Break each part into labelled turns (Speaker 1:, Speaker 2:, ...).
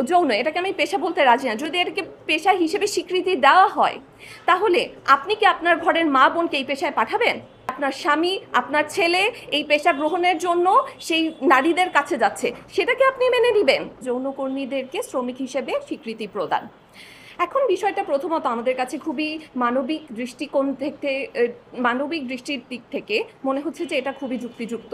Speaker 1: যৌন, এটাকে আমি পেশা বলতে রাজি না। যদি এটাকে পেশা হিসেবে স্বীকৃতি দেওয়া হয়, তাহলে আপনি কি আপনার ঘরের মা বোনকে এই পেশায় পাঠাবেন? আপনার স্বামী, আপনার ছেলে এই পেশা গ্রহণের জন্য সেই নারীদের কাছে যাচ্ছে, সেটাকে আপনি মেনে নেবেন? যৌনকর্মীদেরকে শ্রমিক হিসেবে স্বীকৃতি প্রদান। এখন বিষয়টা প্রথমত আমাদের কাছে খুবই মানবিক দৃষ্টিকোণ থেকে, মানবিক দৃষ্টির দিক থেকে মনে হচ্ছে যে এটা খুবই যুক্তিযুক্ত।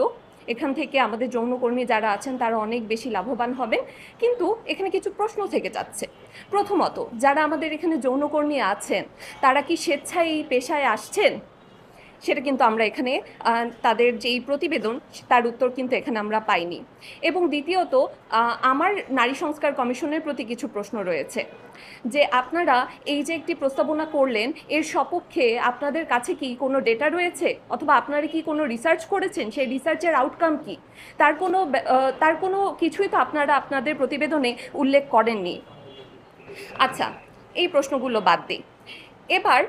Speaker 1: এখান থেকে আমাদের যৌনকর্মী যারা আছেন তারা অনেক বেশি লাভবান হবেন। কিন্তু এখানে কিছু প্রশ্ন থেকে যাচ্ছে। প্রথমত, যারা আমাদের এখানে যৌনকর্মী আছেন তারা কি স্বেচ্ছায় এই পেশায় আসছেন? সেটা কিন্তু আমরা এখানে তাদের যেই প্রতিবেদন তার উত্তর কিন্তু এখানে আমরা পাইনি। এবং দ্বিতীয়ত, আমার নারী সংস্কার কমিশনের প্রতি কিছু প্রশ্ন রয়েছে যে আপনারা এই যে একটি প্রস্তাবনা করলেন, এর সপক্ষে আপনাদের কাছে কি কোনো ডেটা রয়েছে, অথবা আপনারা কি কোনো রিসার্চ করেছেন? সেই রিসার্চের আউটকাম কি? তার কোনো কিছুই তো আপনারা আপনাদের প্রতিবেদনে উল্লেখ করেননি। আচ্ছা, এই প্রশ্নগুলো বাদ দিই। এবার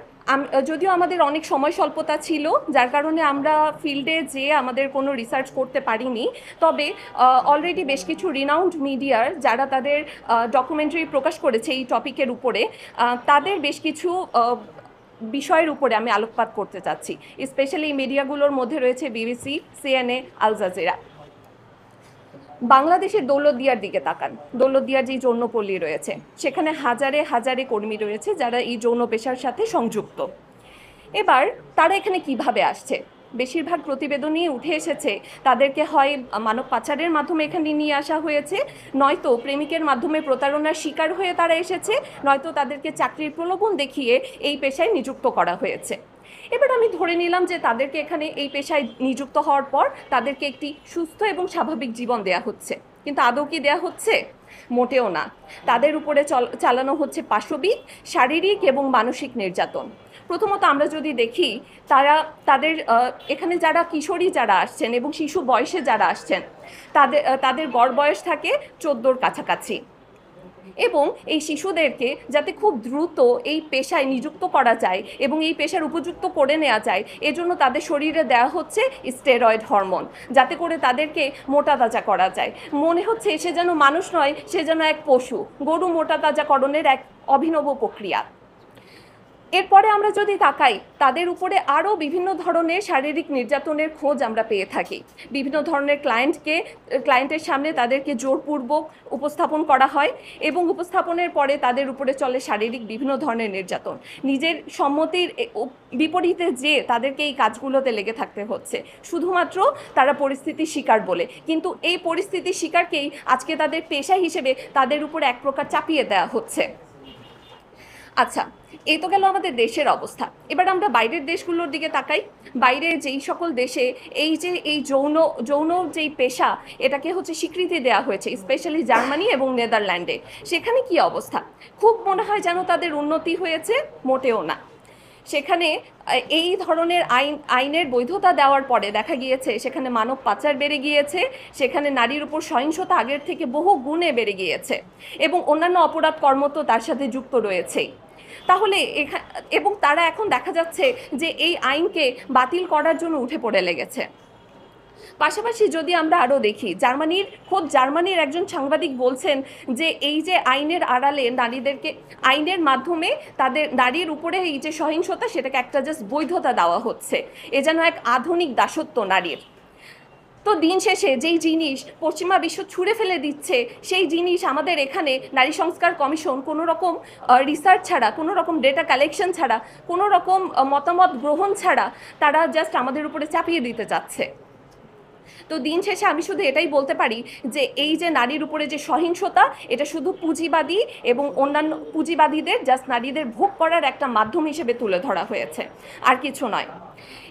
Speaker 1: যদিও আমাদের অনেক সময় স্বল্পতা ছিল, যার কারণে আমরা ফিল্ডে যেয়ে আমাদের কোনো রিসার্চ করতে পারিনি, তবে অলরেডি বেশ কিছু রিনাউন্ড মিডিয়ার যারা তাদের ডকুমেন্টারি প্রকাশ করেছে এই টপিকের উপরে, তাদের বেশ কিছু বিষয়ের উপরে আমি আলোকপাত করতে চাচ্ছি। স্পেশালি এই মিডিয়াগুলোর মধ্যে রয়েছে বিবিসি, সিএনএ, আল জাজিরা। বাংলাদেশের দৌলতদিয়ার দিকে তাকান। দৌলতদিয়ার যে যৌনপল্লী রয়েছে, সেখানে হাজারে হাজারে কর্মী রয়েছে যারা এই যৌন পেশার সাথে সংযুক্ত। এবার তারা এখানে কিভাবে আসছে? বেশিরভাগ প্রতিবেদনই উঠে এসেছে তাদেরকে হয় মানব পাচারের মাধ্যমে এখানে নিয়ে আসা হয়েছে, নয়তো প্রেমিকের মাধ্যমে প্রতারণার শিকার হয়ে তারা এসেছে, নয়তো তাদেরকে চাকরির প্রলোভন দেখিয়ে এই পেশায় নিযুক্ত করা হয়েছে। এবার আমি ধরে নিলাম যে তাদেরকে এখানে এই পেশায় নিযুক্ত হওয়ার পর তাদেরকে একটি সুস্থ এবং স্বাভাবিক জীবন দেয়া হচ্ছে, কিন্তু আদৌ কি দেয়া হচ্ছে? মোটেও না। তাদের উপরে চালানো হচ্ছে পাশবিক, শারীরিক এবং মানসিক নির্যাতন। প্রথমত আমরা যদি দেখি, তাদের এখানে যারা কিশোরী যারা আসছেন এবং শিশু বয়সে যারা আসছেন, তাদের গড় বয়স থাকে 14-র কাছাকাছি। এবং এই শিশুদেরকে যাতে খুব দ্রুত এই পেশায় নিযুক্ত করা যায় এবং এই পেশার উপযুক্ত করে নেওয়া যায়, এজন্য তাদের শরীরে দেওয়া হচ্ছে স্টেরয়েড হরমোন, যাতে করে তাদেরকে মোটা তাজা করা যায়। মনে হচ্ছে সে যেন মানুষ নয়, সে যেন এক পশু। গরু মোটা তাজাকরণের এক অভিনব প্রক্রিয়া। এরপরে আমরা যদি তাকাই, তাদের উপরে আরও বিভিন্ন ধরনের শারীরিক নির্যাতনের খোঁজ আমরা পেয়ে থাকি। বিভিন্ন ধরনের ক্লায়েন্টের সামনে তাদেরকে জোরপূর্বক উপস্থাপন করা হয় এবং উপস্থাপনের পরে তাদের উপরে চলে শারীরিক বিভিন্ন ধরনের নির্যাতন। নিজের সম্মতির বিপরীতে যে তাদেরকে এই কাজগুলোতে লেগে থাকতে হচ্ছে, শুধুমাত্র তারা পরিস্থিতির শিকার বলে। কিন্তু এই পরিস্থিতির শিকারকেই আজকে তাদের পেশা হিসেবে তাদের উপর এক প্রকার চাপিয়ে দেওয়া হচ্ছে। আচ্ছা, এই তো গেল আমাদের দেশের অবস্থা। এবার আমরা বাইরের দেশগুলোর দিকে তাকাই। বাইরে যেই সকল দেশে এই যৌন যেই পেশা, এটাকে হচ্ছে স্বীকৃতি দেওয়া হয়েছে, স্পেশালি জার্মানি এবং নেদারল্যান্ডে, সেখানে কি অবস্থা? খুব মনে হয় যেন তাদের উন্নতি হয়েছে, মোটেও না। সেখানে এই ধরনের আইনের বৈধতা দেওয়ার পরে দেখা গিয়েছে সেখানে মানব পাচার বেড়ে গিয়েছে, সেখানে নারীর উপর সহিংসতা আগের থেকে বহু গুণে বেড়ে গিয়েছে এবং অন্যান্য অপরাধ কর্ম তো তার সাথে যুক্ত রয়েছেই। তাহলে এবং তারা এখন দেখা যাচ্ছে যে এই আইনকে বাতিল করার জন্য উঠে পড়ে লেগেছে। পাশাপাশি যদি আমরা আরও দেখি, জার্মানির একজন সাংবাদিক বলছেন যে এই যে আইনের আড়ালে আইনের মাধ্যমে তাদের নারীর উপরে এই যে সহিংসতা, সেটাকে একটা জাস্ট বৈধতা দেওয়া হচ্ছে, এ যেন এক আধুনিক দাসত্ব নারীর। তো দিন শেষে যেই জিনিস পশ্চিমা বিশ্ব ছুঁড়ে ফেলে দিচ্ছে, সেই জিনিস আমাদের এখানে নারী সংস্কার কমিশন কোনো রকম রিসার্চ ছাড়া, কোনো রকম ডেটা কালেকশন ছাড়া, কোনো রকম মতামত গ্রহণ ছাড়া তারা জাস্ট আমাদের উপরে চাপিয়ে দিতে চাচ্ছে। তো দিন শেষে আমি শুধু এটাই বলতে পারি যে এই যে নারীর উপরে যে সহিংসতা, এটা শুধু পুঁজিবাদী এবং অন্যান্য পুঁজিবাদীদের জাস্ট নারীদের ভোগ করার একটা মাধ্যম হিসেবে তুলে ধরা হয়েছে, আর কিছু নয়।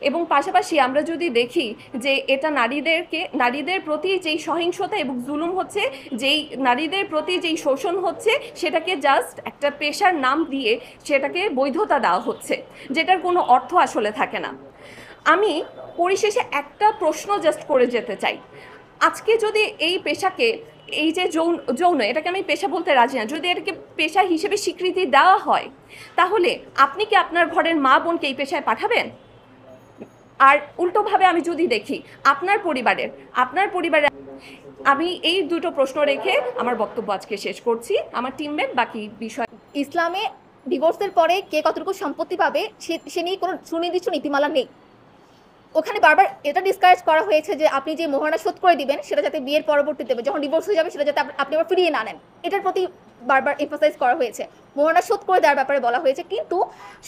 Speaker 1: এবং পাশাপাশি আমরা যদি দেখি যে এটা নারীদের প্রতি যেই সহিংসতা এবং জুলুম হচ্ছে, যেই নারীদের প্রতি যেই শোষণ হচ্ছে, সেটাকে জাস্ট একটা পেশার নাম দিয়ে সেটাকে বৈধতা দেওয়া হচ্ছে, যেটার কোনো অর্থ আসলে থাকে না। আমি পরিশেষে একটা প্রশ্ন জাস্ট করে যেতে চাই। আজকে যদি এই পেশাকে, এই যে যৌন, এটাকে আমি পেশা বলতে রাজি না, যদি এটাকে পেশা হিসেবে স্বীকৃতি দেওয়া হয়, তাহলে আপনি কি আপনার ঘরের মা বোনকে এই পেশায় পাঠাবেন? আর উল্টোভাবে আমি যদি দেখি, আপনার পরিবারের আমি এই দুটো প্রশ্ন রেখে আমার বক্তব্য আজকে শেষ করছি। আমার টিমমেট বাকি বিষয়।
Speaker 2: ইসলামে ডিভোর্সের পরে কে কতটুকু সম্পত্তি পাবে সে নিয়ে কোনো সুনির্দিষ্ট নীতিমালা নেই। ওখানে বারবার এটা ডিসকারেজ করা হয়েছে যে আপনি যে মোহরানা শোধ করে দিবেন সেটা যাতে বিয়ের পরবর্তীতে যখন ডিভোর্স হয়ে যাবে সেটা যাতে আপনি আবার ফিরিয়ে না নেন, এটার প্রতি বারবার এমফাসাইজ করা হয়েছে। মোহরানা শোধ করে দেওয়ার ব্যাপারে বলা হয়েছে, কিন্তু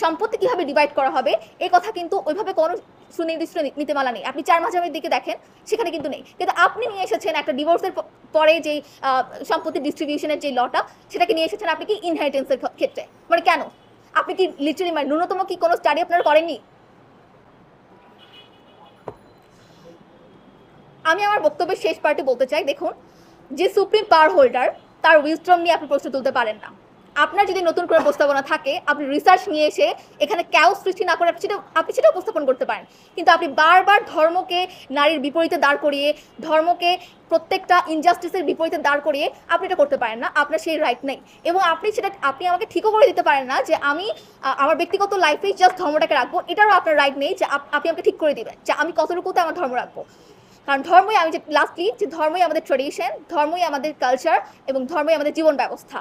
Speaker 2: সম্পত্তি কীভাবে ডিভাইড করা হবে এই কথা কিন্তু ওইভাবে কোনো সুনির্দিষ্ট নীতিমালা নেই। আপনি 4 মাঝাবের দিকে দেখেন, সেখানে কিন্তু নেই। কিন্তু আপনি নিয়ে এসেছেন একটা ডিভোর্সের পরে যেই সম্পত্তি ডিস্ট্রিবিউশনের যে লটা, সেটাকে নিয়ে এসেছেন আপনি কি ইনহেরিটেন্সের ক্ষেত্রে। মানে কেন? আপনি কি লিটারালি মানে ন্যূনতম কি কোনো স্টাডি আপনারা করেননি? আমি আমার বক্তব্যের শেষ পার্টি বলতে চাই, দেখুন, যে সুপ্রিম পাওয়ার হোল্ডার তার উইজডম নিয়ে আপনি প্রশ্ন তুলতে পারেন না। আপনার যদি নতুন করে প্রস্তাবনা থাকে, আপনি রিসার্চ নিয়ে এসে এখানে ক্যাওস সৃষ্টি না করে আপনি সেটা উপস্থাপন করতে পারেন। কিন্তু আপনি বারবার ধর্মকে নারীর বিপরীতে দাঁড় করিয়ে, ধর্মকে প্রত্যেকটা ইনজাস্টিসের বিপরীতে দাঁড় করিয়ে আপনি এটা করতে পারেন না। আপনার সেই রাইট নেই। এবং আপনি আমাকে ঠিকও করে দিতে পারেন না যে আমি আমার ব্যক্তিগত লাইফেই জাস্ট ধর্মটাকে রাখবো, এটারও আপনার রাইট নেই যে আপনি আমাকে ঠিক করে দিবেন যে আমি কতটুকুতে আমার ধর্ম রাখবো। কারণ ধর্মই, আমি যে লাস্টলি যে ধর্মই আমাদের ট্রেডিশন, ধর্মই আমাদের কালচার এবং ধর্মই আমাদের জীবন ব্যবস্থা।